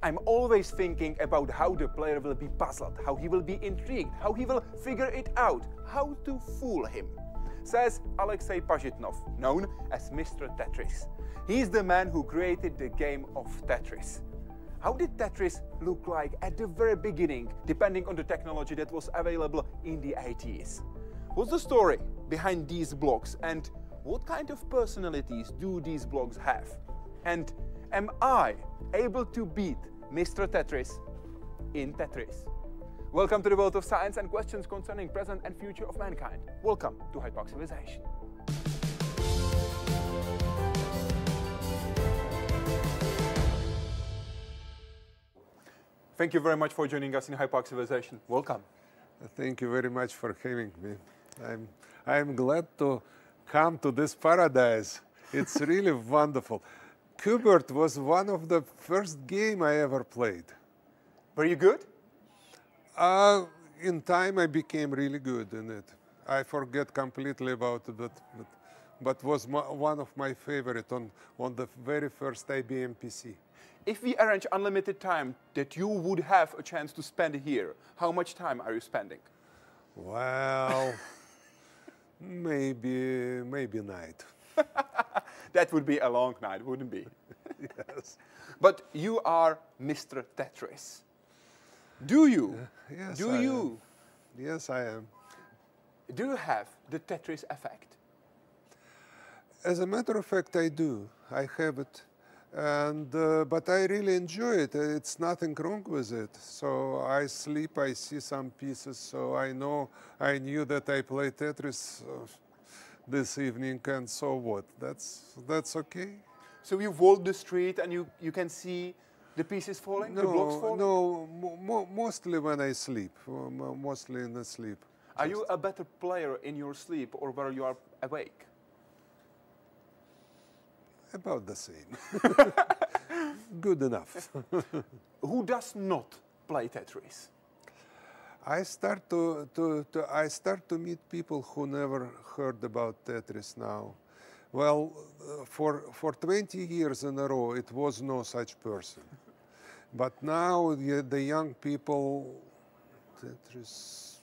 I'm always thinking about how the player will be puzzled, how he will be intrigued, how he will figure it out, how to fool him, says Alexei Pazhitnov, known as Mr. Tetris. He's the man who created the game of Tetris. How did Tetris look like at the very beginning, depending on the technology that was available in the 80s? What's the story behind these blocks, and what kind of personalities do these blocks have? And am I able to beat Mr. Tetris in Tetris? Welcome to the world of science and questions concerning present and future of mankind. Welcome to HYDE PARK Civilization. Thank you very much for joining us in HYDE PARK Civilization. Welcome. Thank you very much for having me. I'm glad to come to this paradise. It's really wonderful. Kubert was one of the first game I ever played. Were you good? In time I became really good in it. I forget completely about it, but was one of my favorite on the very first IBM PC. If we arrange unlimited time that you would have a chance to spend here, how much time are you spending? Well, maybe night. That would be a long night, wouldn't it? Yes. But you are Mr. Tetris. Do you? Yes, Do you? Yes, I am. Do you have the Tetris effect? As a matter of fact, I do. I have it. And, but I really enjoy it. It's nothing wrong with it. So I sleep, I see some pieces, so I knew that I play Tetris this evening, and so what? That's okay. So you walk the street and you can see the pieces falling, the blocks falling? No, mostly when I sleep, mostly in the sleep. Are you a better player in your sleep or where you are awake? About the same. Good enough. Who does not play Tetris? I start to meet people who never heard about Tetris now. Well, for 20 years in a row, it was no such person. But now the young people, Tetris,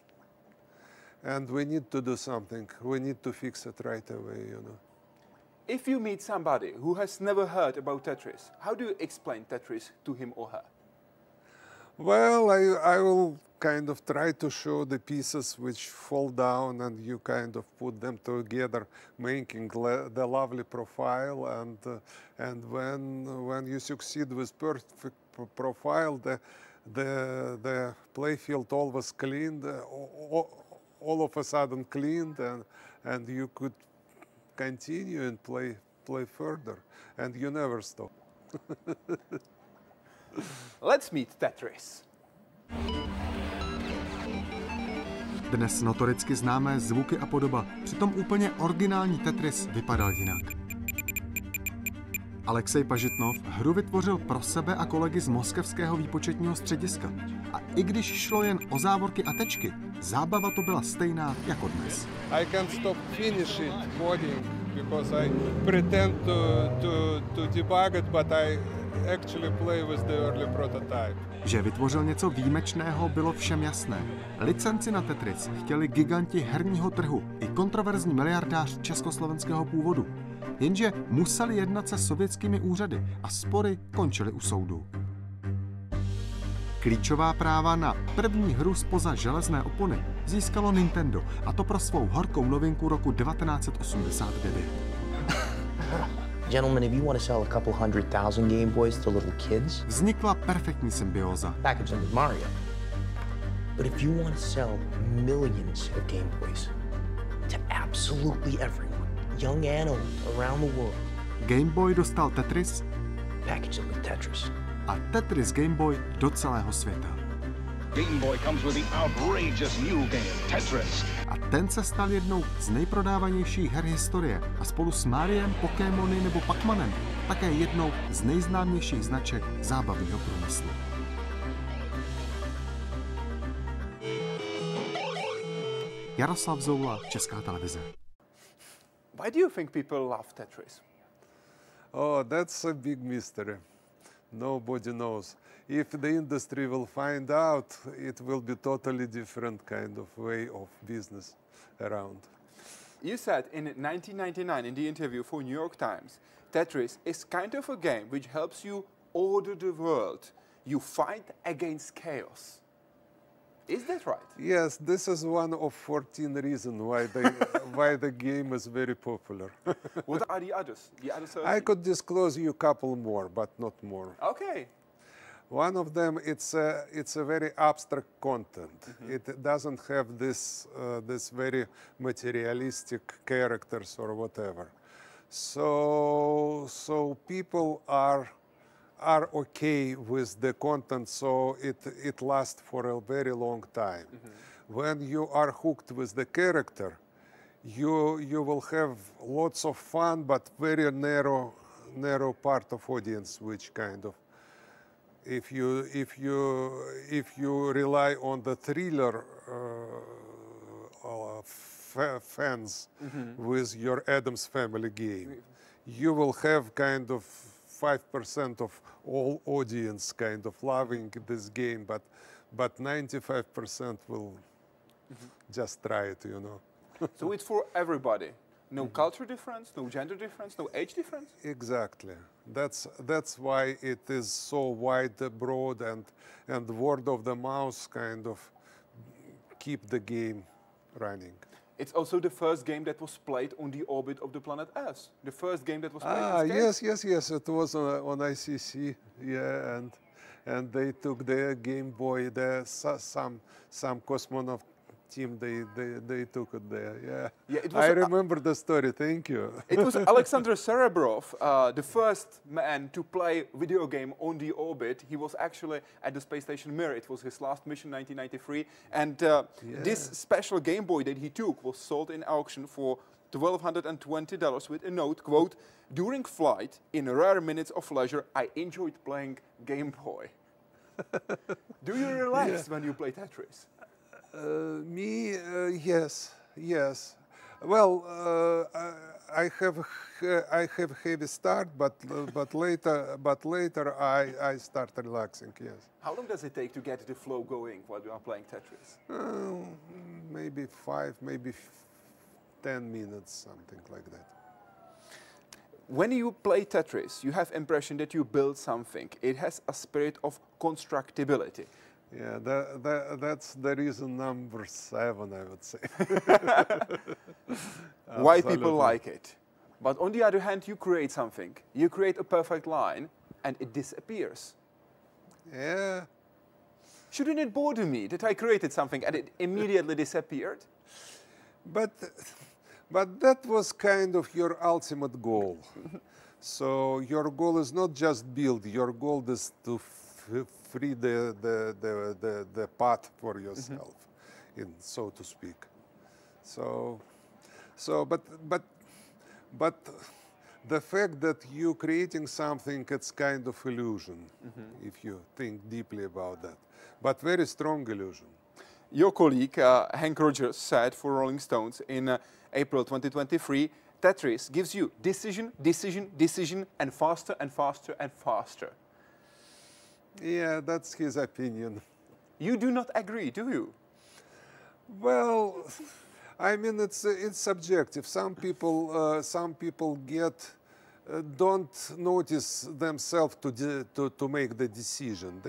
and we need to do something. We need to fix it right away, you know. If you meet somebody who has never heard about Tetris, how do you explain Tetris to him or her? Well, I will kind of try to show the pieces which fall down, and you kind of put them together, making the lovely profile. And when you succeed with perfect profile, the playfield always cleaned, all of a sudden cleaned, and you could continue and play further, and you never stop. Let's meet Tetris. Dnes notoricky známé zvuky a podoba, přitom úplně originální Tetris vypadal jinak. Alexei Pazhitnov hru vytvořil pro sebe a kolegy z moskevského výpočetního střediska. A i když šlo jen o závorky a tečky, zábava to byla stejná jako dnes. I can't stop finishing coding because I pretend to debug it, but I actually play with the early prototype. Že vytvořil něco výjimečného, bylo všem jasné. Licenci na Tetris chtěli giganti herního trhu i kontroverzní miliardář československého původu. Jenže museli jednat se sovětskými úřady a spory končily u soudu. Klíčová práva na první hru zpoza železné opony získalo Nintendo, a to pro svou horkou novinku roku 1989. Gentlemen, if you want to sell a couple 100,000 Game Boys to little kids, vznikla perfektní symbioza. package them with Mario. But if you want to sell millions of Game Boys to absolutely everyone, young and old, around the world, Game Boy dostal Tetris package them with Tetris. a Tetris Game Boy do celého světa. Game Boy comes with the outrageous new game, Tetris. A ten se stal jednou z nejprodávanějších her historie a spolu s Mariem, Pokémony nebo Pac-Manem také jednou z nejznámějších značek zábavního průmyslu. Jaroslav Zoula, Česká televize. Why do you think people love Tetris? Oh, that's a big mystery. Nobody knows. If the industry will find out, it will be totally different kind of way of business around. You said in 1999 in the interview for New York Times, Tetris is kind of a game which helps you order the world. You fight against chaos. Is that right? Yes, this is one of 14 reasons why why the game is very popular. What are the others? The other 13? I could disclose you a couple more, but not more. Okay. One of them, it's a very abstract content. It doesn't have this very materialistic characters or whatever. So people are okay with the content, so it lasts for a very long time. When you are hooked with the character, you will have lots of fun, but very narrow part of audience, which kind of, if you rely on the thriller fans with your Addams Family game, you will have kind of 5% of all audience kind of loving this game, but 95% will just try it, you know. So it's for everybody. No culture difference, no gender difference, no age difference? Exactly. That's why it is so wide, broad, and word of the mouth kind of keep the game running. It's also the first game that was played on the orbit of the planet Earth. The first game that was played in space. Yes. It was on ICC, yeah, and they took the Game Boy. Some cosmonaut team they took it there. Yeah, it was I remember the story. Thank you. It was Alexander Serebrov, the first man to play video game on the orbit. He was actually at the space station Mir. It was his last mission, 1993, and this special Game Boy that he took was sold in auction for $1,220 with a note, quote, "During flight, in rare minutes of leisure, I enjoyed playing Game Boy." Do you relax when you play Tetris? Yes. Well, I have heavy start, but later I start relaxing. Yes. How long does it take to get the flow going while you are playing Tetris? Maybe 5, maybe 10 minutes, something like that. When you play Tetris, you have impression that you build something. It has a spirit of constructibility. Yeah, that's the reason number 7, I would say. Why people like it. But on the other hand, you create something. You create a perfect line, and it disappears. Yeah. Shouldn't it bother me that I created something and it immediately disappeared? But that was kind of your ultimate goal. So your goal is not just build. Your goal is to free the path for yourself, so to speak. But the fact that you creating something, it's kind of illusion, if you think deeply about that. But very strong illusion. Your colleague, Hank Rogers, said for Rolling Stones in April 2023, Tetris gives you decision, decision, decision, and faster and faster and faster. Yeah, that's his opinion. You do not agree, do you? Well, I mean, it's subjective. Some people don't notice themselves to make the decision.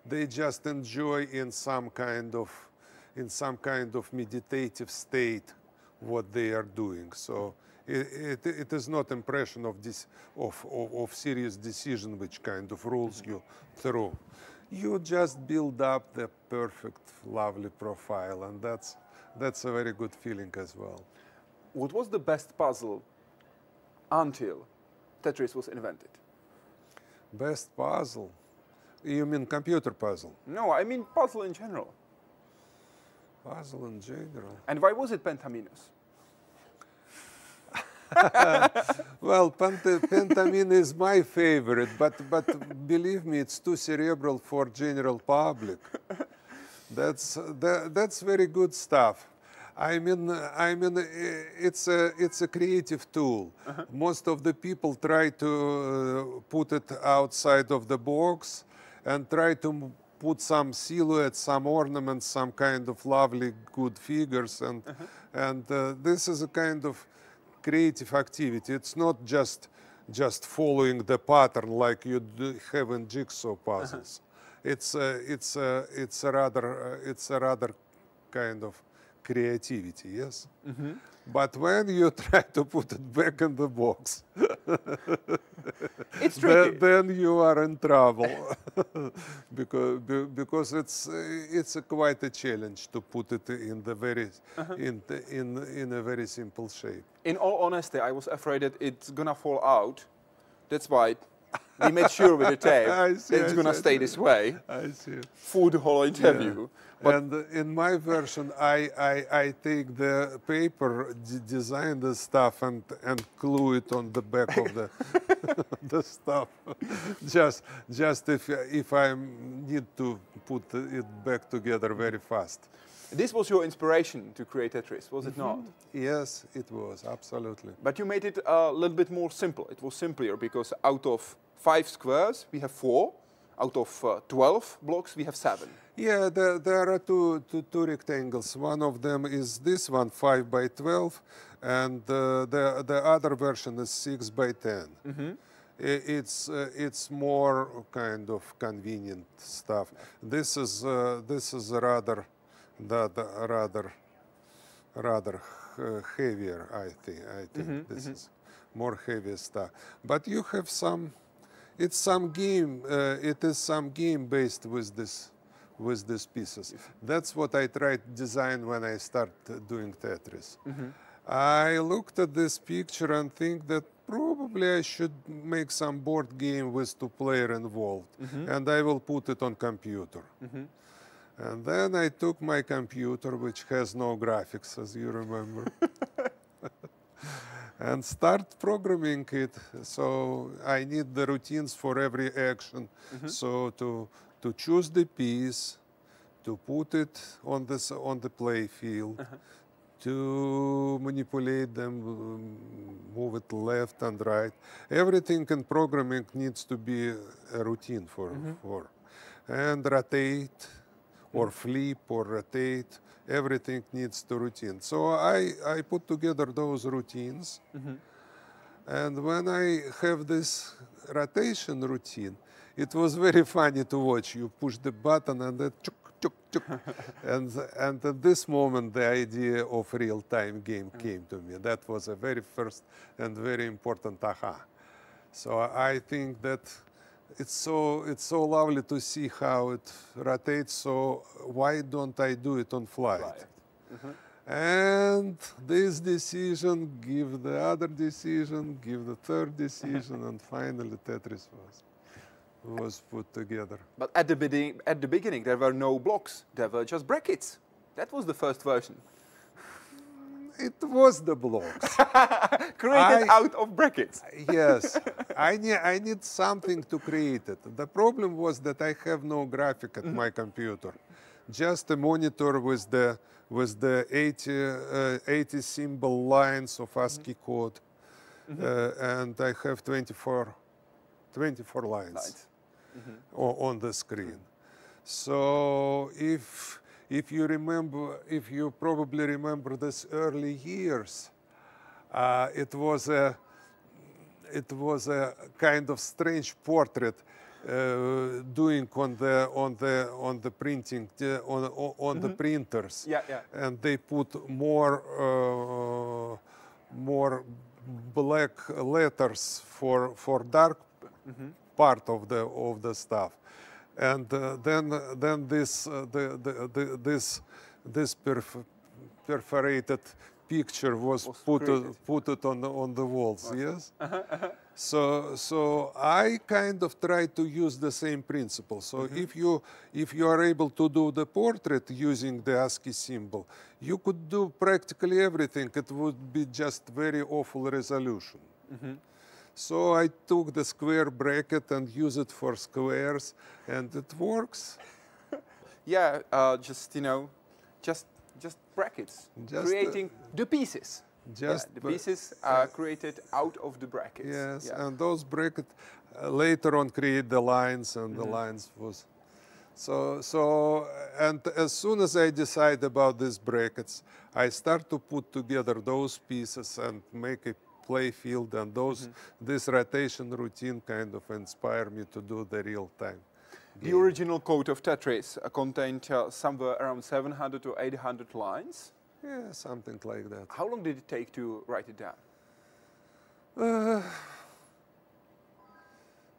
They just enjoy in some kind of meditative state what they are doing. So it is not impression of serious decision which kind of rules you through. You just build up the perfect, lovely profile, and that's a very good feeling as well. What was the best puzzle until Tetris was invented? Best puzzle? You mean computer puzzle? No, I mean puzzle in general. Puzzle in general. And why was it Pentaminus? Well, pentamine is my favorite, but believe me, it's too cerebral for general public. That's very good stuff. It's a creative tool. Most of the people try to put it outside of the box and try to put some silhouettes, some ornaments, some kind of lovely, good figures, and this is a kind of creative activity. It's not just following the pattern like you have in jigsaw puzzles. It's a rather kind of creativity, yes. But when you try to put it back in the box, it's tricky. Then you are in trouble because it's quite a challenge to put it in the very in a very simple shape. In all honesty, I was afraid that it's gonna fall out. That's why we made sure with the tape that it's gonna stay this way for the whole interview. Yeah. And in my version, I take the paper, design the stuff, and glue it on the back of the the stuff. just if I need to put it back together very fast. This was your inspiration to create Tetris, was it not? Yes, it was, absolutely. But you made it a little bit more simple. It was simpler because out of 5 squares, we have 4. Out of 12 blocks, we have 7. Yeah, there are two rectangles. One of them is this one, 5 by 12, and the other version is 6 by 10. It's more kind of convenient stuff. This is rather heavier. I think this is more heavy stuff. But you have some. It's some game. It is some game based with these pieces. That's what I tried to design when I started doing Tetris. I looked at this picture and think that probably I should make some board game with 2 players involved, and I will put it on computer. And then I took my computer, which has no graphics, as you remember, and start programming it. So I need the routines for every action. So to choose the piece, to put it on the play field, to manipulate them, move it left and right. Everything in programming needs to be a routine for and rotate or flip or rotate. Everything needs to routine. So I put together those routines. And when I have this rotation routine, it was very funny to watch. You push the button and then chuk, chuk, chuk. And at this moment, the idea of real-time game came to me. That was a very first and very important aha. So I think that it's so lovely to see how it rotates. So why don't I do it on flight? And this decision, give the other decision, give the third decision, and finally Tetris was put together. But at the beginning, there were no blocks. There were just brackets. That was the first version. It was the blocks. Created out of brackets. Yes. I need something to create it. The problem was that I have no graphic at my computer. Just a monitor with the 80 symbol lines of ASCII code. And I have 24 lines on the screen. So if you probably remember this early years, it was a kind of strange portrait doing on the printing on the printers. And they put more black letters for dark part of the stuff. And then this perforated picture was put on the walls. Yes. So I kind of try to use the same principle. So if you are able to do the portrait using the ASCII symbol, you could do practically everything. It would be just very awful resolution. So I took the square bracket and use it for squares, and it works. Yeah, just brackets, Just, creating the pieces. Just the pieces are created out of the brackets. Yes, and those brackets later on create the lines, and the lines was and as soon as I decide about these brackets, I start to put together those pieces and make a play field, and this rotation routine kind of inspire me to do the real time. The original code of Tetris contained somewhere around 700 to 800 lines. Yeah, something like that. How long did it take to write it down?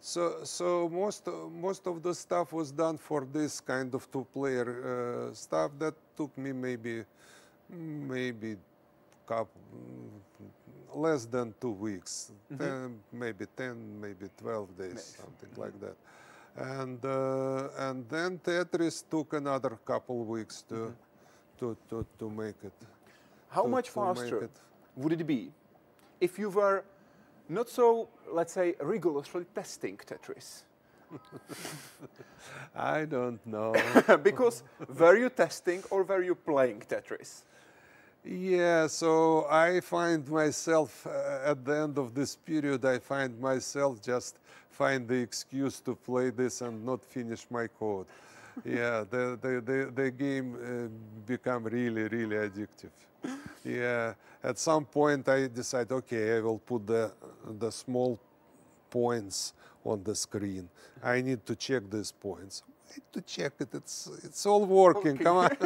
So most of the stuff was done for this kind of two-player stuff. That took me maybe less than 2 weeks, maybe 10, maybe 12 days, something like that. And then Tetris took another couple weeks to make it. How much faster would it be if you were not so, let's say, rigorously testing Tetris? I don't know. Because were you testing or were you playing Tetris? Yeah, so I find myself, at the end of this period, I find myself just find the excuse to play this and not finish my code. Yeah, the game become really, really addictive. Yeah, at some point I decide, okay, I will put the small points on the screen. I need to check these points. I need to check it. It's all working. Come on.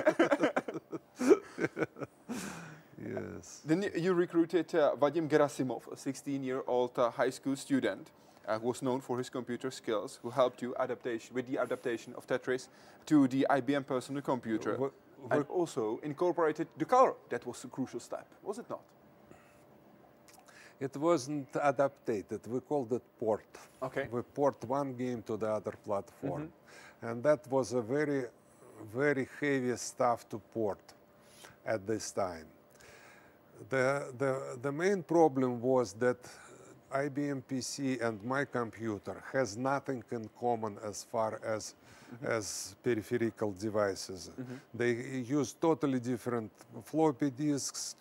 Yes. Then you recruited Vadim Gerasimov, a 16-year-old high school student who was known for his computer skills, who helped you with the adaptation of Tetris to the IBM personal computer, and also incorporated the color. That was a crucial step, was it not? It wasn't adapted. We called it port. Okay. We port one game to the other platform. And that was a very, very heavy stuff to port at this time. The main problem was that IBM PC and my computer has nothing in common as far as peripheral devices. They use totally different floppy disks.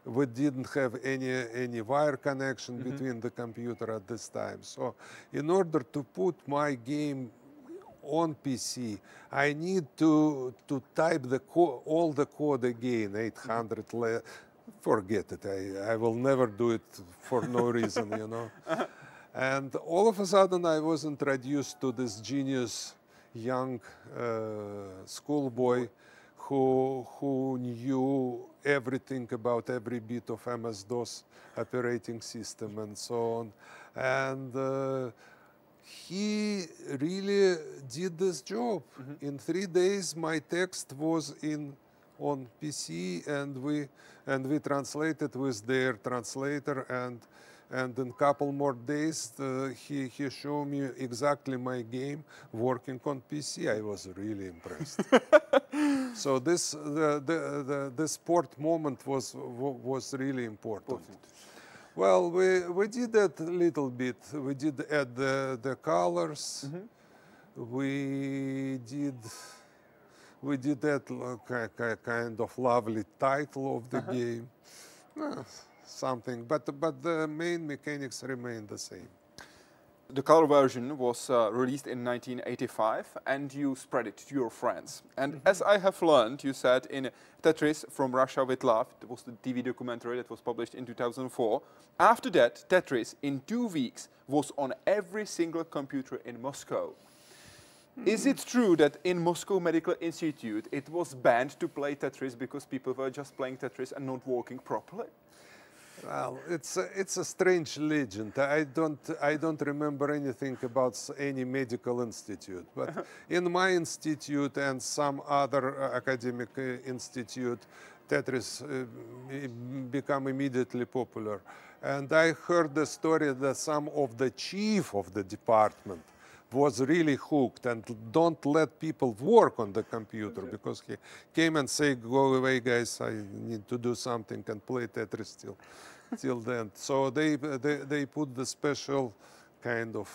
We didn't have any wire connection between the computer at this time. So in order to put my game on PC, I need to type all the code again, 800 forget it. I will never do it for no reason, you know. And all of a sudden I was introduced to this genius young schoolboy who knew everything about every bit of MS-DOS operating system and so on. And he really did this job. In 3 days my text was on PC, and we translated with their translator, and in a couple more days he showed me exactly my game working on PC. I was really impressed. So this port moment was really important. Well, we did that a little bit. We did add the colors. We did that kind of lovely title of the game, something. But the main mechanics remain the same. The color version was released in 1985, and you spread it to your friends. And as I have learned, you said in Tetris from Russia with Love, it was the TV documentary that was published in 2004. After that, Tetris in 2 weeks was on every single computer in Moscow. Is it true that in Moscow Medical Institute it was banned to play Tetris because people were just playing Tetris and not working properly? Well, it's a strange legend. I don't remember anything about any medical institute, but in my institute and some other academic institute, Tetris became immediately popular. And I heard the story that some of the chief of the department was really hooked and don't let people work on the computer because he came and said, "Go away, guys, I need to do something and play Tetris till then." So they put the special kind of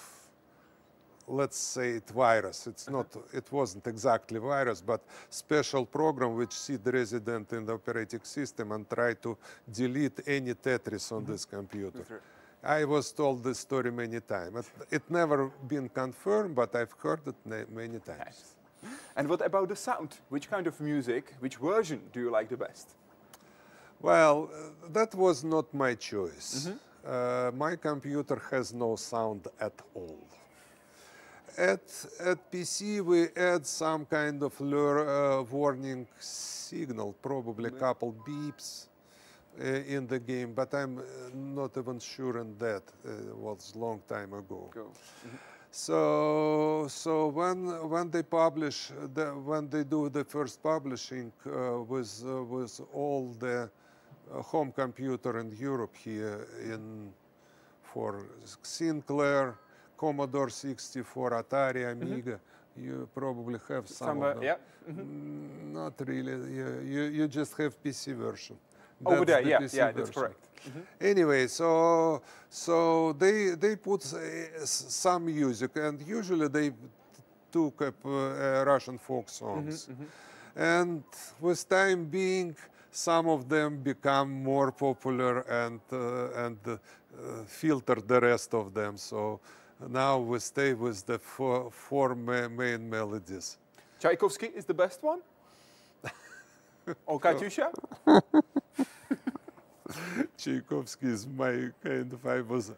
let's say it virus. It's not, it wasn't exactly virus, but special program which seed resident in the operating system and try to delete any Tetris on this computer. I was told this story many times. It never been confirmed, but I've heard it many times. Nice. And what about the sound? Which kind of music, which version do you like the best? Well, that was not my choice. My computer has no sound at all. At PC, we add some kind of warning signal, probably a couple beeps in the game, but I'm not even sure on that. It was a long time ago. So when they publish, when they do the first publishing with all the home computer in Europe here for Sinclair, Commodore 64, Atari, Amiga, you probably have some of them. Yeah. Not really. You just have PC version. Over there, yeah, version. that's correct. Anyway, so they put some music, and usually they took up Russian folk songs, and with time being, some of them become more popular and filter the rest of them. So now we stay with the four main melodies. Tchaikovsky is the best one? Or Katyusha? Tchaikovsky is my kind of.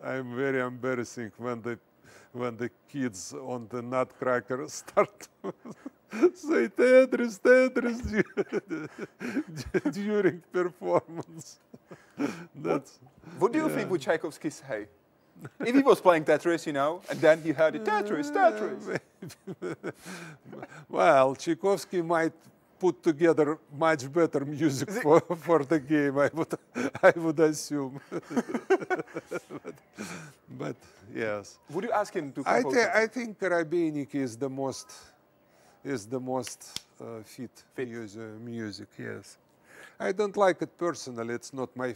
I'm very embarrassing when the kids on the Nutcracker start to say Tetris, Tetris during performance. What do you think would Tchaikovsky say? If he was playing Tetris, you know, and then he heard it, Tetris, Tetris. Well, Tchaikovsky might put together much better music for the game, I would assume. but yes. Would you ask him to compose? I think Karabeinik is the most fit. Music, yes. I don't like it personally. It's not my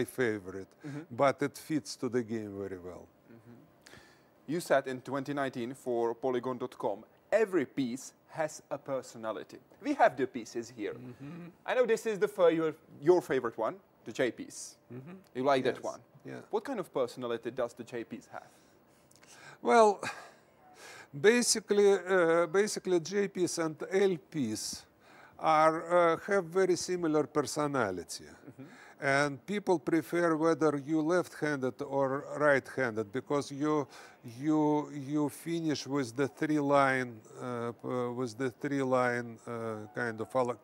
favorite, but it fits to the game very well. You said in 2019 for Polygon.com, every piece has a personality. We have the pieces here. I know this is your favorite one, the J piece. You like that one. Yeah. What kind of personality does the J piece have? Well, basically J piece and L piece have very similar personality. And people prefer whether you left-handed or right-handed because you finish with the three-line kind of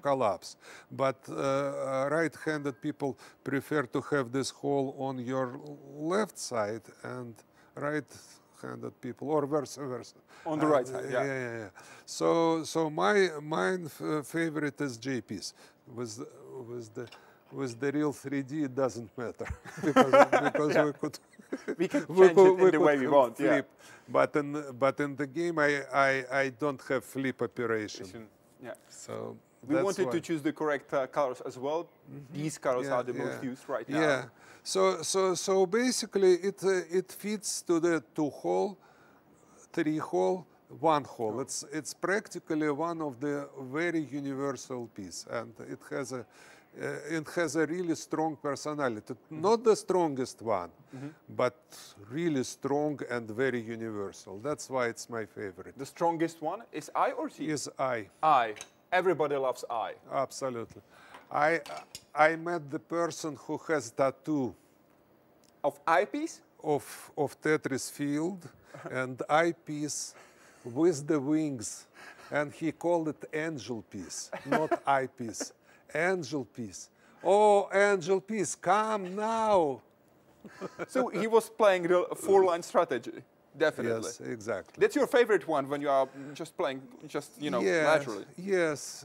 collapse. But right-handed people prefer to have this hole on your left side, and right-handed people, or vice versa. On the right side, yeah. Yeah. So my favorite is J piece with the real 3D, it doesn't matter because we can change it in the way we want. Flip. Yeah. But in the game, I don't have flip operation. Yeah. So we wanted to choose the correct colors as well. These colors are the most used right now. Yeah. So basically, it fits to the 2-hole, 3-hole, 1-hole. It's practically one of the very universal piece, and it has a really strong personality. Not the strongest one, but really strong and very universal. That's why it's my favorite. The strongest one is I or C? Is I. I. Everybody loves I. Absolutely. I met the person who has tattoo of eyepiece? Of Tetris field and eyepiece with the wings. And he called it angel piece, not eyepiece. Angel piece. Oh, angel piece, come now. So he was playing the 4-line strategy, definitely. Yes, exactly. That's your favorite one when you are just playing, naturally. Yes.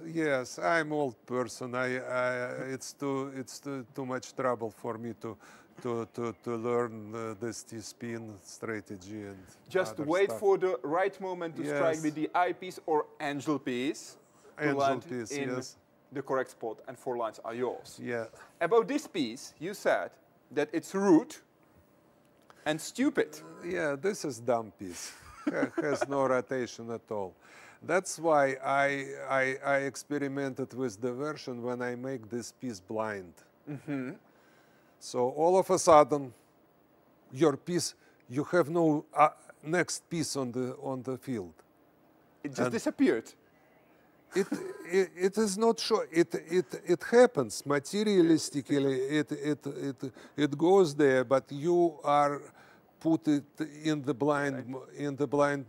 I'm old person. It's too much trouble for me to learn this T-spin strategy and just wait for the right moment to strike with the eyepiece or angel piece. Angel piece, yes. The correct spot, and 4 lines are yours. Yeah. About this piece, you said that it's rude and stupid. Yeah, this is dumb piece. has no rotation at all. That's why I experimented with the version when I make this piece blind. So all of a sudden, your piece, you have no next piece on the field. It just disappeared. It is not sure. It happens materialistically. It goes there, but you are put it in the blind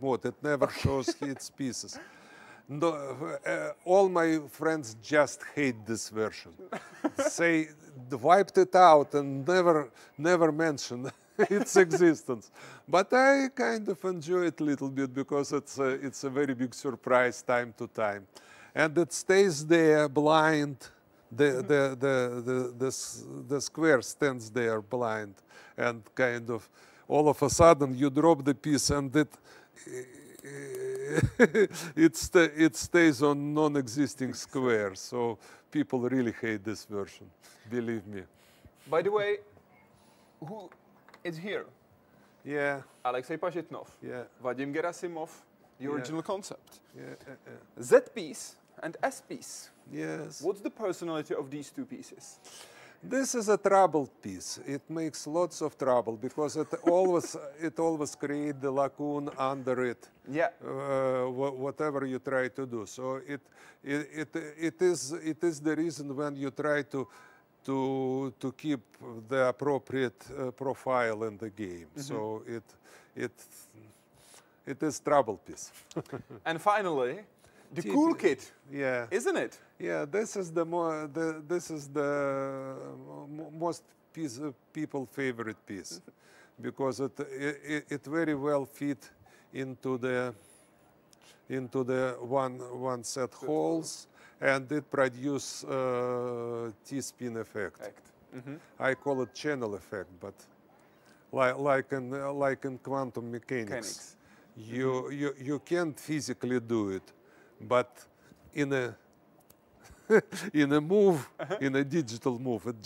mode. It never shows its pieces. No, all my friends just hate this version. Say wiped it out and never mention its existence. But I kind of enjoy it a little bit because it's a very big surprise time to time. And it stays there blind. The square stands there blind, and kind of all of a sudden you drop the piece and it stays on non-existing square. So people really hate this version, believe me. By the way, who is here? Yeah. Alexei Pazhitnov. Yeah. Vadim Gerasimov, the original concept. Yeah. Z piece and S piece. Yes. What's the personality of these two pieces? This is a troubled piece. It makes lots of trouble because it always creates the lagoon under it. Yeah. Whatever you try to do. So it is the reason when you try to keep the appropriate profile in the game. So it is trouble piece. And finally, the cool kid. Yeah. Isn't it? Yeah, this is the most people favorite piece because it very well fit into the one set holes, and it produce T-spin effect. I call it channel effect, but like in quantum mechanics. You can't physically do it, but in a move, in a digital move, it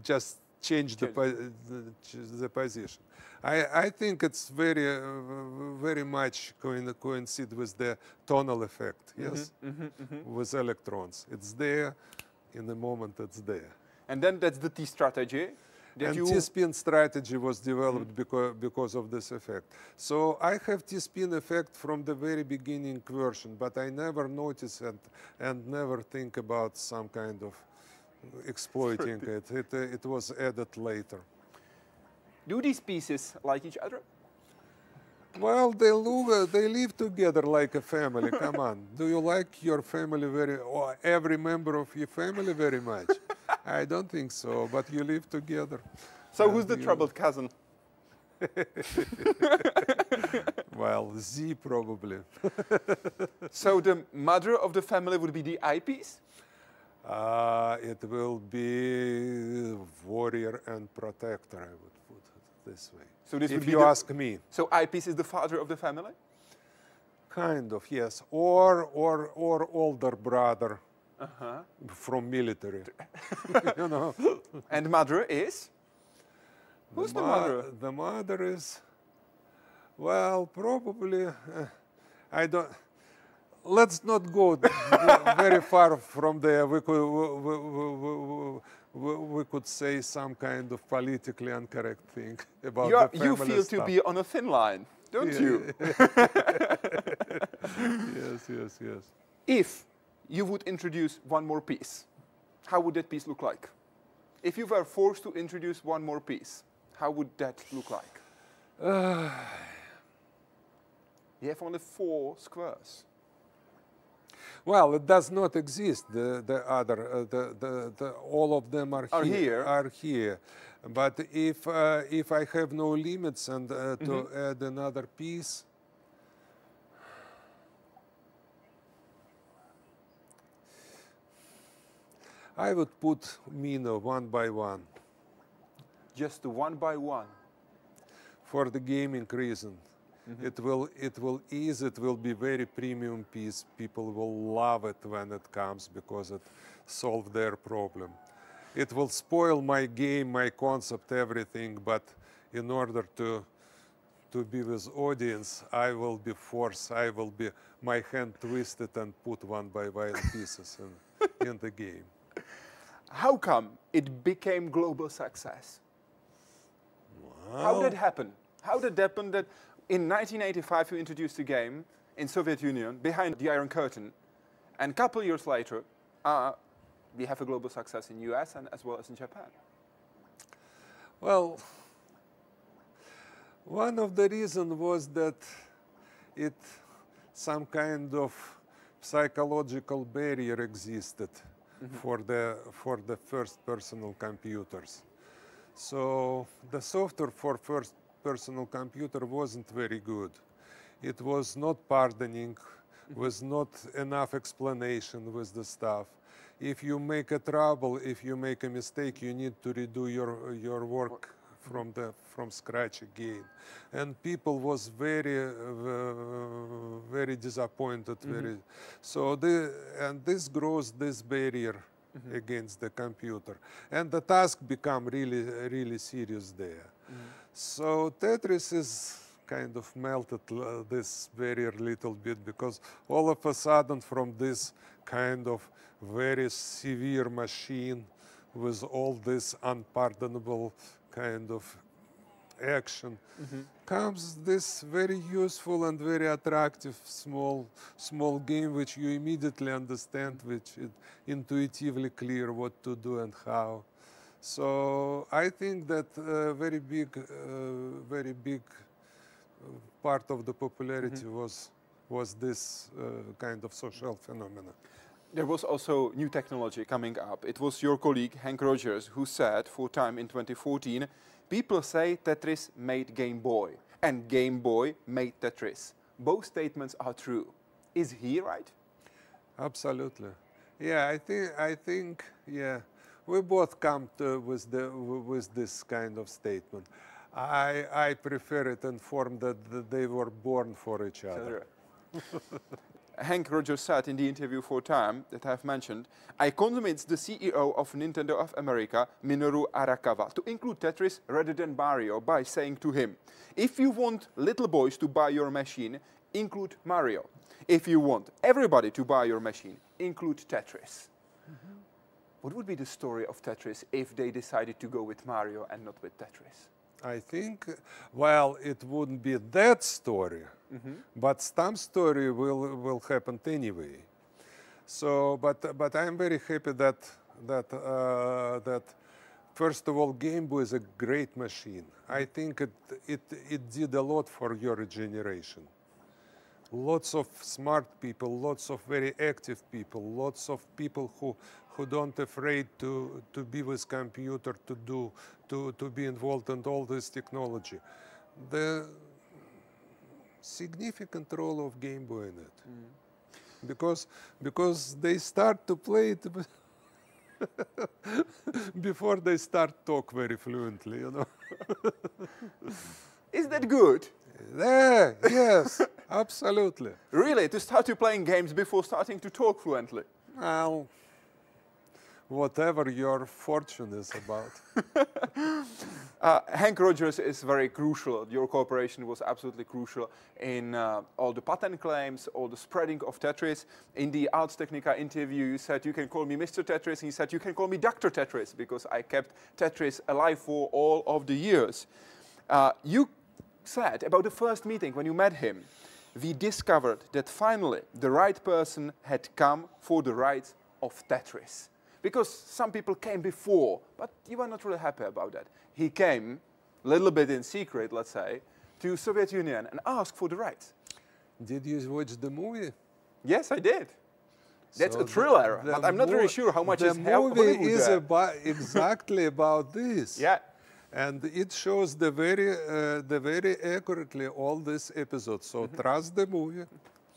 just changed the position. I think it's very much coincide with the tonal effect, yes, with electrons. It's there, in the moment it's there. And then that's the T strategy. And T-spin strategy was developed because of this effect. So I have T-spin effect from the very beginning version, but I never notice it and never think about some kind of exploiting it. It was added later. Do these pieces like each other? Well, they live together like a family. Come on. Do you like your family or every member of your family very much? I don't think so, but you live together. So who's the troubled cousin? Well, Z probably. So the mother of the family would be the eyepiece? It will be warrior and protector, I would put it this way. So this if you ask me. So eyepiece is the father of the family? Kind of, yes. Or older brother from military. You know. And mother is? Who's the mother? The mother is, well, probably, I don't, let's not go very far from there. We could say some kind of politically incorrect thing about the family You feel stuff. to be on a thin line, don't you? Yes. If you would introduce one more piece, how would that piece look like? If you were forced to introduce one more piece, how would that look like? You have only 4 squares. Well, it does not exist. All of them are here. But if I have no limits and to add another piece, I would put Mino one by one. Just one by one. For the gaming reason. It will ease, it will be very premium piece. People will love it when it comes because it solved their problem. It will spoil my game, my concept, everything, but in order to to be with audience, I will be forced, my hand twisted and put one by one pieces in the game. How come it became global success? Well, How did it happen? How did it happen that in 1985 you introduced the game in Soviet Union behind the Iron Curtain, and a couple years later we have a global success in US and as well as in Japan? Well, one of the reasons was that some kind of psychological barrier existed for the first personal computers. So the software for first personal computer wasn't very good. It was not pardoning, was not enough explanation with the stuff. If you make a trouble, if you make a mistake, you need to redo your work from scratch again. And people was very disappointed. So this grows this barrier against the computer. And the task become really serious there. So Tetris is kind of melted this barrier a little bit, because all of a sudden from this kind of very severe machine with all this unpardonable kind of action comes this very useful and very attractive small game which you immediately understand, which is intuitively clear what to do and how. So I think that very big part of the popularity was this kind of social phenomenon. There was also new technology coming up. It was your colleague Hank Rogers who said for Time in 2014, people say Tetris made Game Boy and Game Boy made Tetris. Both statements are true. Is he right? Absolutely. Yeah, I think yeah, we both come to with this kind of statement. I prefer it in form that they were born for each other. Hank Rogers said in the interview for Time that I've mentioned, I convinced the CEO of Nintendo of America, Minoru Arakawa, to include Tetris rather than Mario by saying to him, if you want little boys to buy your machine, include Mario. If you want everybody to buy your machine, include Tetris. What would be the story of Tetris if they decided to go with Mario and not with Tetris? I think, well, it wouldn't be that story, but some story will happen anyway. So, but I'm very happy that first of all, Game Boy is a great machine. I think it did a lot for your generation. Lots of smart people, lots of very active people, lots of people who don't afraid to be with computer, to be involved in all this technology. The significant role of Game Boy in it, because they start to play it before they start talk very fluently, you know. Is that good? Yeah, yes, absolutely. Really, to start to playing games before starting to talk fluently? Well, whatever your fortune is about. Hank Rogers is very crucial. Your cooperation was absolutely crucial in all the patent claims, all the spreading of Tetris. In the Arts Technica interview, you said you can call me Mr. Tetris, and he said you can call me Dr. Tetris, because I kept Tetris alive for all of the years. You said about the first meeting when you met him, we discovered that finally the right person had come for the rights of Tetris. Because some people came before, but you were not really happy about that. He came, a little bit in secret, let's say, to Soviet Union and asked for the rights. Did you watch the movie? Yes, I did. That's So a thriller, but I'm not really sure how much is Hollywood The movie is there. exactly about this. Yeah. And it shows the very accurately all these episodes. So trust the movie.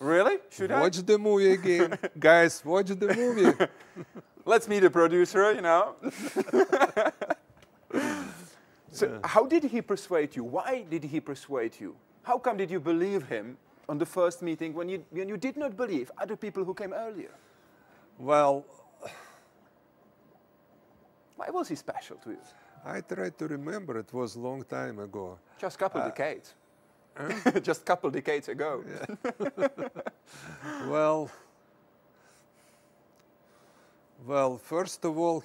Really? Should I? Watch the movie again. Guys, watch the movie. Let's meet the producer, you know. So how did he persuade you? Why did he persuade you? How come did you believe him on the first meeting when you did not believe other people who came earlier? Well, why was he special to you? I tried to remember. It was a long time ago. Just a couple of decades. Just a couple decades ago. Yeah. Well, first of all,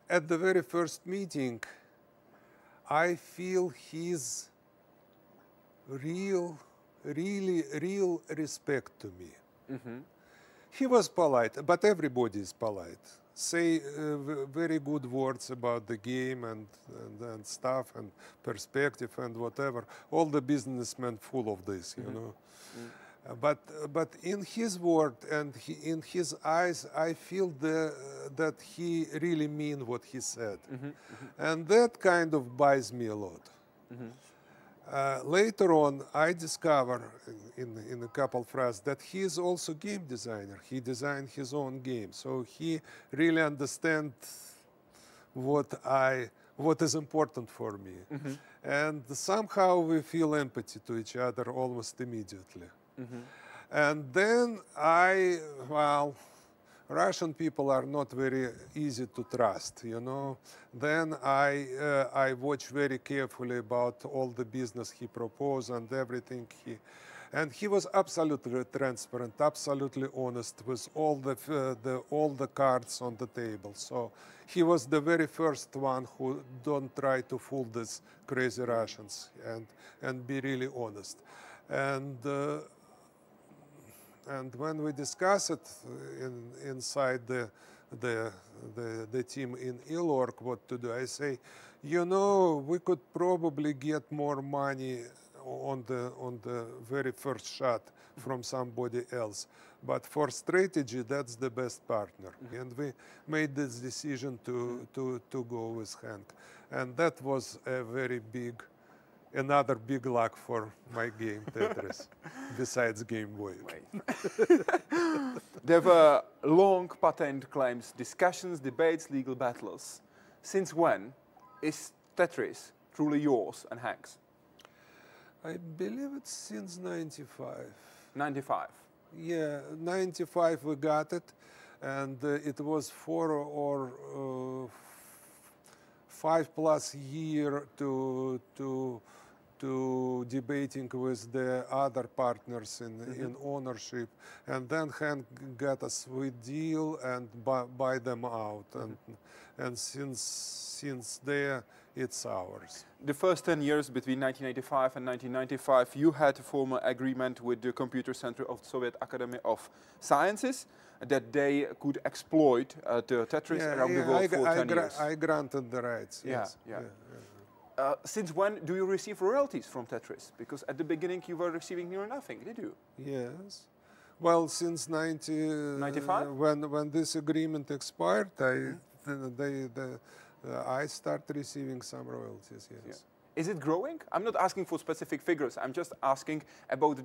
at the very first meeting, I feel his real respect to me. Mm-hmm. He was polite, but everybody is polite. Say very good words about the game and stuff and perspective and whatever. All the businessmen full of this, you know. But in his word and in his eyes, I feel that he really mean what he said, and that kind of buys me a lot. Later on, I discover in a couple phrases that he is also game designer. He designed his own game, so he really understands what is important for me, and somehow we feel empathy to each other almost immediately. And then Russian people are not very easy to trust, you know. Then I watch very carefully about all the business he proposed and everything and he was absolutely transparent, absolutely honest with all the cards on the table. So he was the very first one who don't try to fool these crazy Russians and be really honest. And when we discuss it inside the team in Ilorg what to do, I say, you know, we could probably get more money on the very first shot from somebody else, but for strategy, that's the best partner. And we made this decision to go with Hank, and that was a very another big luck for my game Tetris, besides Game Boy. There were long patent claims, discussions, debates, legal battles. Since when is Tetris truly yours and Hank's? I believe it's since 95. 95? Yeah, 95 we got it, and it was 4 or 5+ years to debating with the other partners in ownership, and then Hank got a sweet deal and buy them out, and since there it's ours. The first 10 years between 1985 and 1995, you had a formal agreement with the Computer Center of the Soviet Academy of Sciences that they could exploit the Tetris around the world for 10 years. I granted the rights, yes. Since when do you receive royalties from Tetris? Because at the beginning you were receiving near nothing, did you? Yes. Well, since 95, when this agreement expired, I start receiving some royalties. Yes. Yeah. Is it growing? I'm not asking for specific figures. I'm just asking about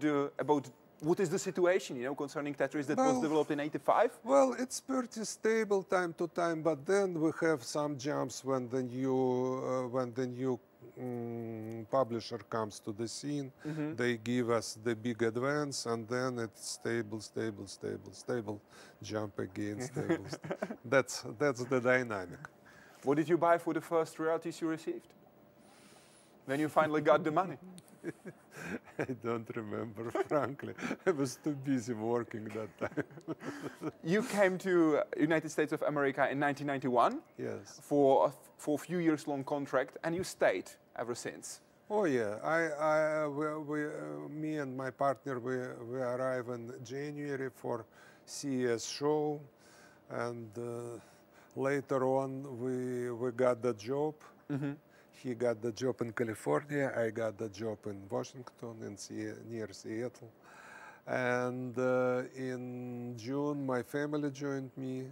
what is the situation, you know, concerning Tetris that was developed in 85? Well, it's pretty stable time to time, but then we have some jumps when the new publisher comes to the scene. They give us the big advance, and then it's stable, jump again, stable. That's the dynamic. What did you buy for the first royalties you received? When you finally got the money? I don't remember, frankly. I was too busy working that time. You came to United States of America in 1991. Yes. For a few years long contract, and you stayed ever since. Oh yeah, me and my partner, we arrived in January for CES show, and later on we got the job. He got the job in California, I got the job in Washington, near Seattle. And in June, my family joined me,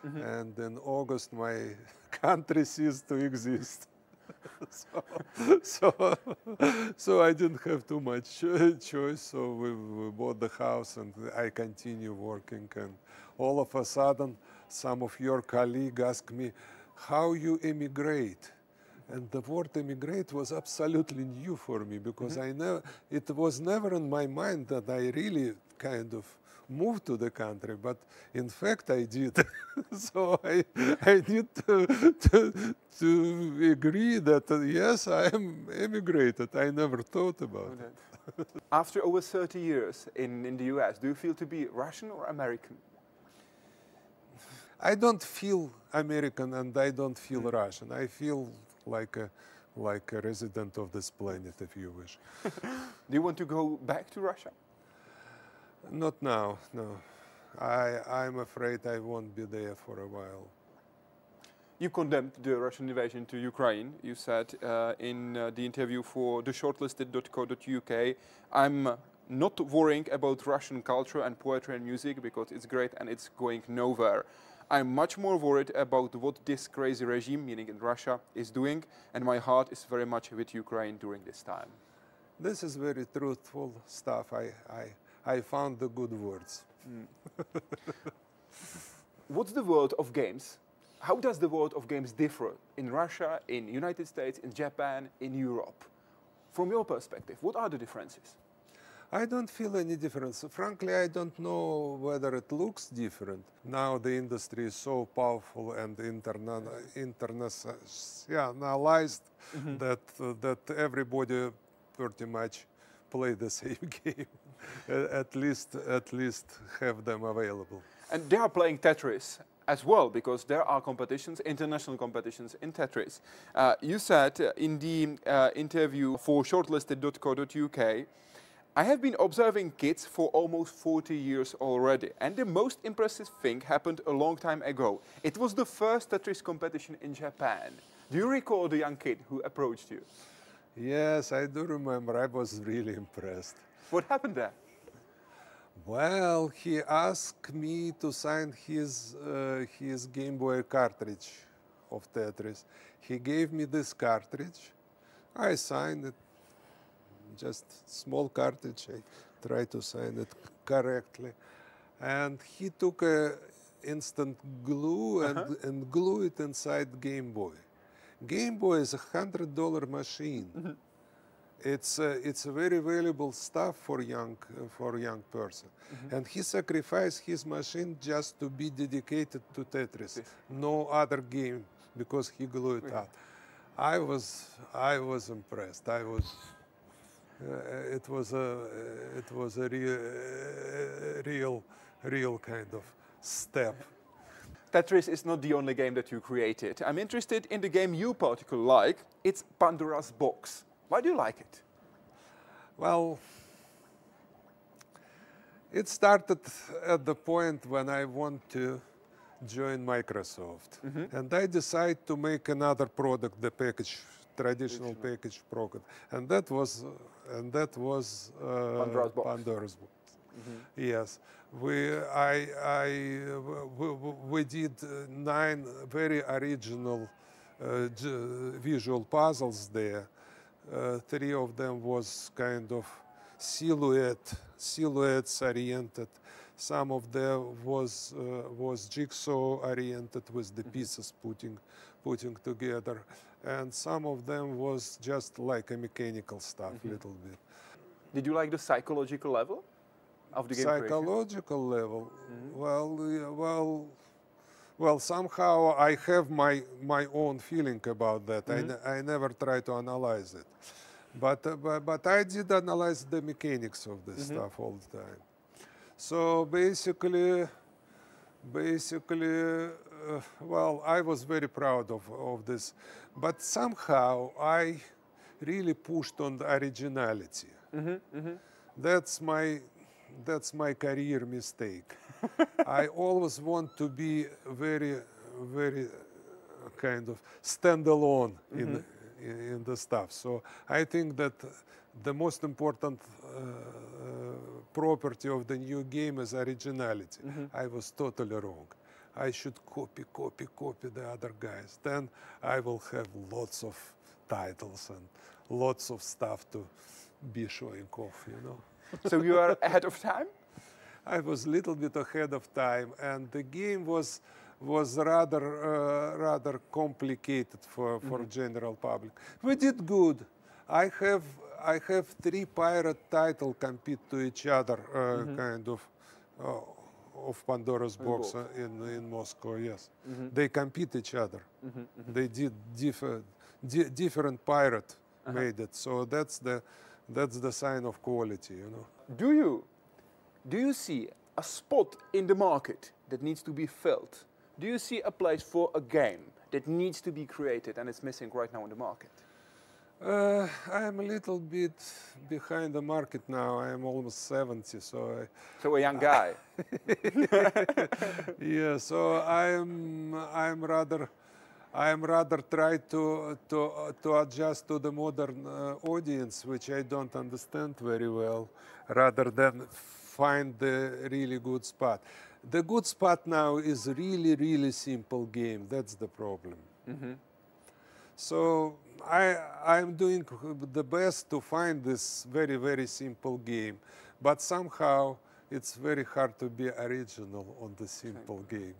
and in August, my country ceased to exist. So I didn't have too much choice, so we bought the house, and I continue working. And all of a sudden, some of your colleagues asked me, how you emigrate? And the word emigrate was absolutely new for me, because it was never in my mind that I really kind of move to the country, but in fact I did. So I need to agree that yes, I am emigrated. I never thought about it. After over 30 years in the US, do you feel to be Russian or American? I don't feel American and I don't feel Russian. I feel like a resident of this planet, if you wish. Do you want to go back to Russia? Not now, no. I'm afraid I won't be there for a while. You condemned the Russian invasion to Ukraine. You said in the interview for theshortlisted.co.uk, I'm not worrying about Russian culture and poetry and music because it's great and it's going nowhere. I'm much more worried about what this crazy regime, meaning in Russia, is doing, and my heart is very much with Ukraine during this time. This is very truthful stuff. I found the good words. What's the world of games? How does the world of games differ in Russia, in the United States, in Japan, in Europe? From your perspective, what are the differences? I don't feel any difference. Frankly, I don't know whether it looks different. Now the industry is so powerful and internationalized that everybody pretty much play the same game. at least have them available. And they are playing Tetris as well, because there are competitions, international competitions in Tetris. You said in the interview for shortlisted.co.uk, I have been observing kids for almost 40 years already, and the most impressive thing happened a long time ago. It was the first Tetris competition in Japan. Do you recall the young kid who approached you? Yes, I do remember. I was really impressed. What happened there? Well, he asked me to sign his Game Boy cartridge of Tetris. He gave me this cartridge. I signed it. Just small cartridge. I tried to sign it correctly. And he took instant glue and glue it inside Game Boy. Game Boy is $100 machine. It's a very valuable stuff for young person. And he sacrificed his machine just to be dedicated to Tetris. No other game, because he glued it out. I was impressed. It was a real kind of step. Tetris is not the only game that you created. I'm interested in the game you particularly like. It's Pandora's Box. Why do you like it? Well, it started at the point when I want to join Microsoft. And I decided to make another product, the package, traditional package product. And that was Pandora's Box. Yes, we did 9 very original visual puzzles there. 3 of them was kind of silhouettes oriented. Some of them was jigsaw oriented with the pieces putting together, and some of them was just like a mechanical stuff, little bit. Did you like the psychological level of the game Psychological level? Well, somehow I have my own feeling about that. I never try to analyze it, but I did analyze the mechanics of this stuff all the time. So basically, well, I was very proud of this, but somehow I really pushed on the originality. That's my career mistake. I always want to be very kind of standalone in the stuff. So I think that the most important property of the new game is originality. I was totally wrong. I should copy the other guys. Then I will have lots of titles and lots of stuff to be showing off, you know. So you are ahead of time? I was a little bit ahead of time, and the game was rather complicated for general public. We did good. I have 3 pirate titles compete to each other, kind of of Pandora's box in Moscow. Yes, they compete each other. They did different pirate made it, so that's the sign of quality, you know. Do you see a spot in the market that needs to be filled? Do you see a place for a game that needs to be created and is missing right now in the market? I am a little bit behind the market now. I am almost 70, so So a young guy. yeah. So I'm rather try to adjust to the modern audience, which I don't understand very well, rather than find the really good spot. The good spot now is really simple game. That's the problem. So I'm doing the best to find this very simple game, but somehow it's very hard to be original on the simple game.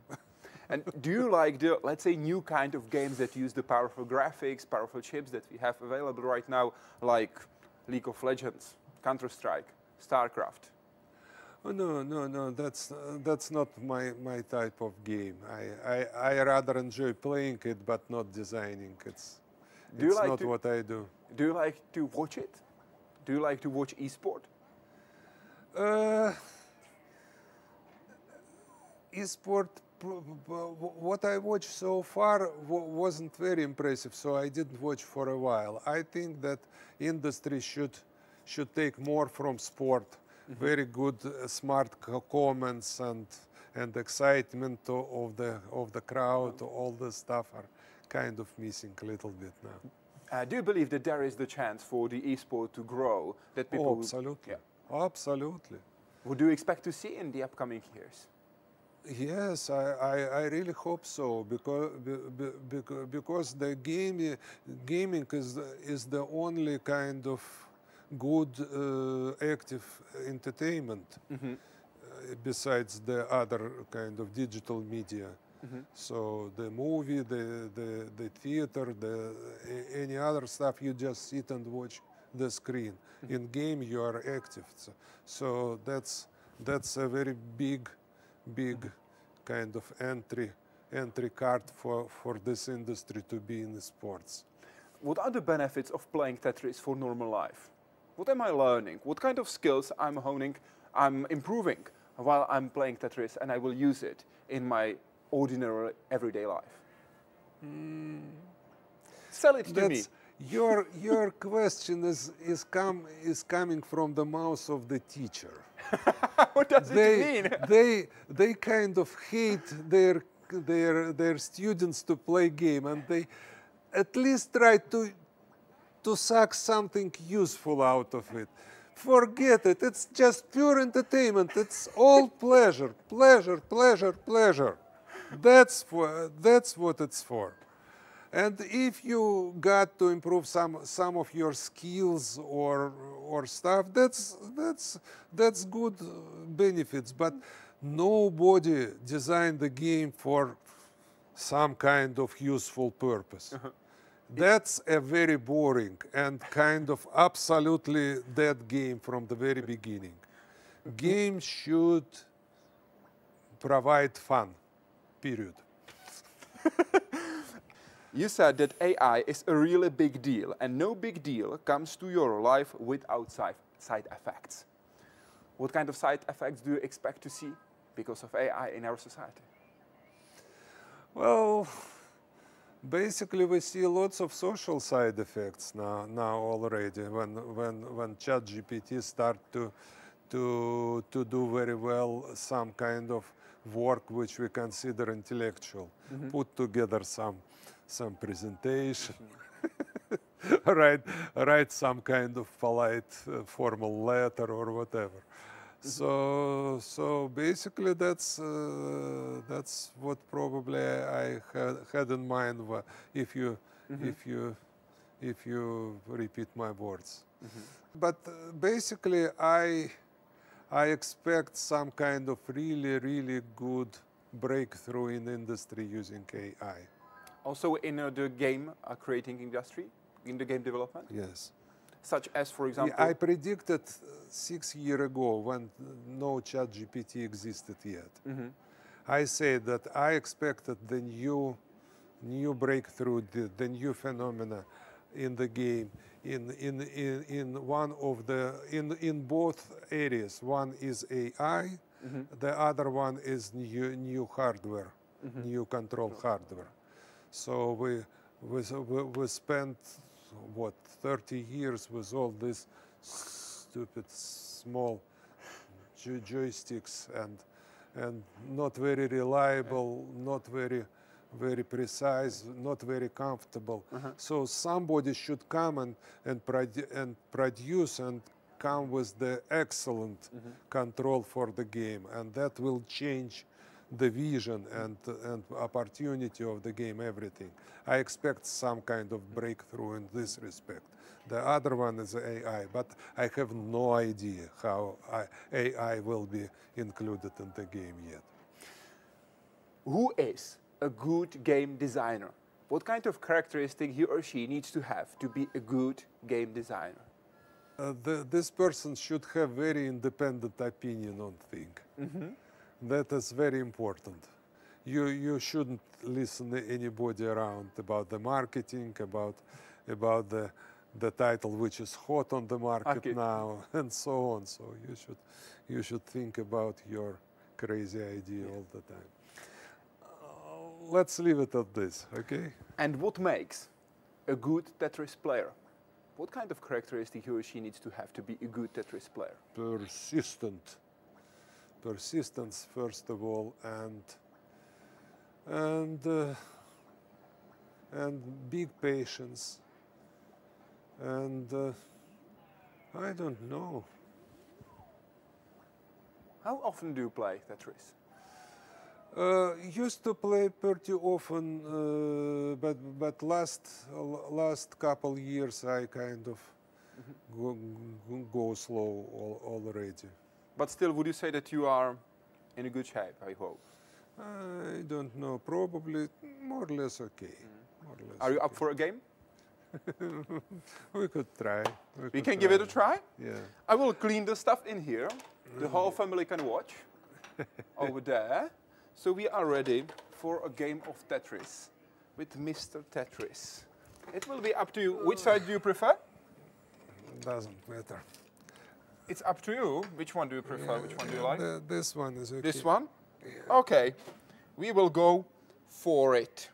And do you like the, let's say, new kind of games that use the powerful graphics, powerful chips that we have available right now, like League of Legends, Counter-Strike, StarCraft? Oh, no, that's not my type of game. I rather enjoy playing it, but not designing. It's not what I do. Do you like to watch it? Do you like to watch esport? Esport, what I watched so far wasn't very impressive, so I didn't watch for a while. I think that industry should take more from sport. Very good, smart comments and excitement of the crowd. All the stuff are kind of missing a little bit now. Do you believe that there is the chance for the esport to grow? That people absolutely, absolutely. What do you expect to see in the upcoming years? Yes, I really hope so, because the gaming is the only kind of good active entertainment besides the other kind of digital media. So the movie, the theater, any other stuff, you just sit and watch the screen. In game you are active, so that's a very big kind of entry card for this industry to be in the sports. What are the benefits of playing Tetris for normal life? What am I learning? What kind of skills I'm honing, I'm improving while I'm playing Tetris, and I will use it in my ordinary everyday life? Sell it to me. Your question is coming from the mouth of the teacher. What does it mean? They kind of hate their students to play game, and they at least try to suck something useful out of it. Forget it. It's just pure entertainment. It's all pleasure. That's what it's for. And if you got to improve some of your skills or stuff, that's good benefits. But nobody designed the game for some kind of useful purpose. That's a very boring and kind of absolutely dead game from the very beginning. Games should provide fun, period. You said that AI is a really big deal, and no big deal comes to your life without side effects. What kind of side effects do you expect to see because of AI in our society? Well, basically we see lots of social side effects now already. When ChatGPT start to do very well some kind of work which we consider intellectual, put together some presentation, write some kind of polite formal letter or whatever. So basically that's what probably I had in mind if you repeat my words. But basically I expect some kind of really good breakthrough in industry using AI. Also in the game creating industry, in the game development? Yes. such as, for example... I predicted 6 years ago, when no ChatGPT existed yet. I said that I expected the new breakthrough, the new phenomena in the game, in one of the in both areas. One is AI, the other one is new hardware, new control hardware. So we spent what 30 years with all these stupid small joysticks and not very reliable, not very precise, not very comfortable. So somebody should come and produce and come with the excellent control for the game, and that will change the vision and opportunity of the game, everything. I expect some kind of breakthrough in this respect. The other one is AI, but I have no idea how AI will be included in the game yet. Who is a good game designer? What kind of characteristic he or she needs to have to be a good game designer? This person should have very independent opinion on things. That is very important. You shouldn't listen to anybody around about the marketing, about the title which is hot on the market now, and so on. So you should think about your crazy idea all the time. Let's leave it at this, okay? And what makes a good Tetris player? What kind of characteristic he or she needs to have to be a good Tetris player? Persistence, first of all, and big patience, and I don't know. How often do you play Tetris? Used to play pretty often, but last couple years I kind of go slow already. But still, would you say that you are in a good shape, I hope? I don't know, probably more or less okay. More or less are you up for a game? We could try. We can give it a try? Yeah. I will clean the stuff in here. The whole family can watch over there. So we are ready for a game of Tetris with Mr. Tetris. It will be up to you. Which side do you prefer? Doesn't matter. It's up to you. Which one do you prefer? Which one do you like? This one is okay. This one? Yeah. Okay. We will go for it.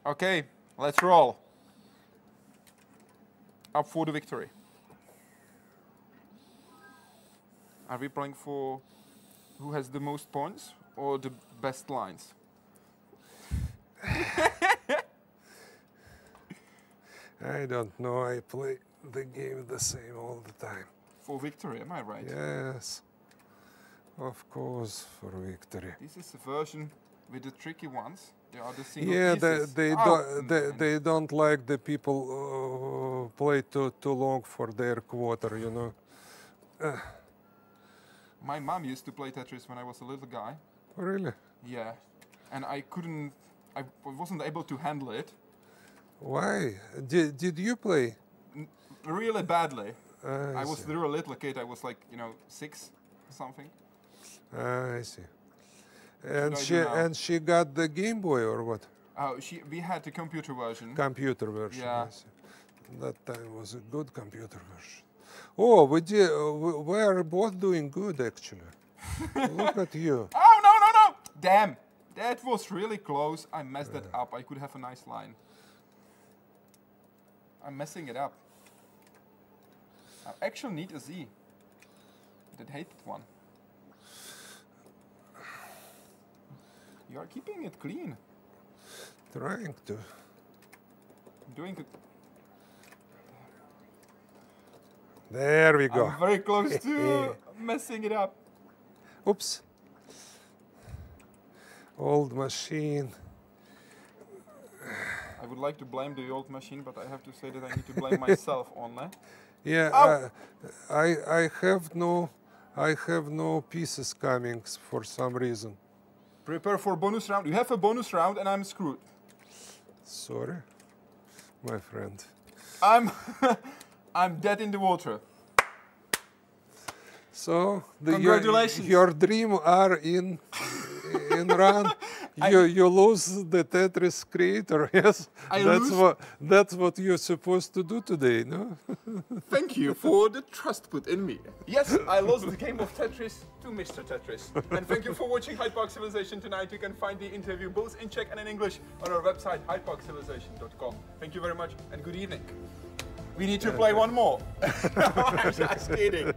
Okay, let's roll. Up for the victory. Are we playing for who has the most points or the best lines? I don't know. I play the game the same all the time. For victory, am I right? Yes. Of course, for victory. This is the version with the tricky ones. They are the single pieces. They don't like the people play too long for their quarter, you know. My mom used to play Tetris when I was a little guy. Really? Yeah. And I wasn't able to handle it. Why? Did you play? Really badly. I was see. a real little kid. I was like, 6 or something. I see. And she got the Game Boy or what? We had the computer version. Computer version. Yeah. I see. That time was a good computer version. Oh, we are both doing good actually. Look at you. Oh, no! Damn! That was really close. I messed that up. I could have a nice line. I'm messing it up. I actually need a Z. That hated one. You are keeping it clean. Trying to. Doing it. There we go. I'm very close to messing it up. Oops. Old machine. I would like to blame the old machine, but I have to say that I need to blame myself only. Yeah, I have no pieces coming for some reason. Prepare for bonus round. You have a bonus round, and I'm screwed. Sorry, my friend. I'm I'm dead in the water. So Congratulations. Your dream are in run. You lose the Tetris creator. Yes, that's what you're supposed to do today, no? Thank you for the trust put in me. Yes, I lost the game of Tetris to Mr. Tetris. And thank you for watching HYDE PARK Civilization tonight. You can find the interview both in Czech and in English on our website, HYDEParkCivilization.com. Thank you very much and good evening. We need to play one more. I'm just kidding.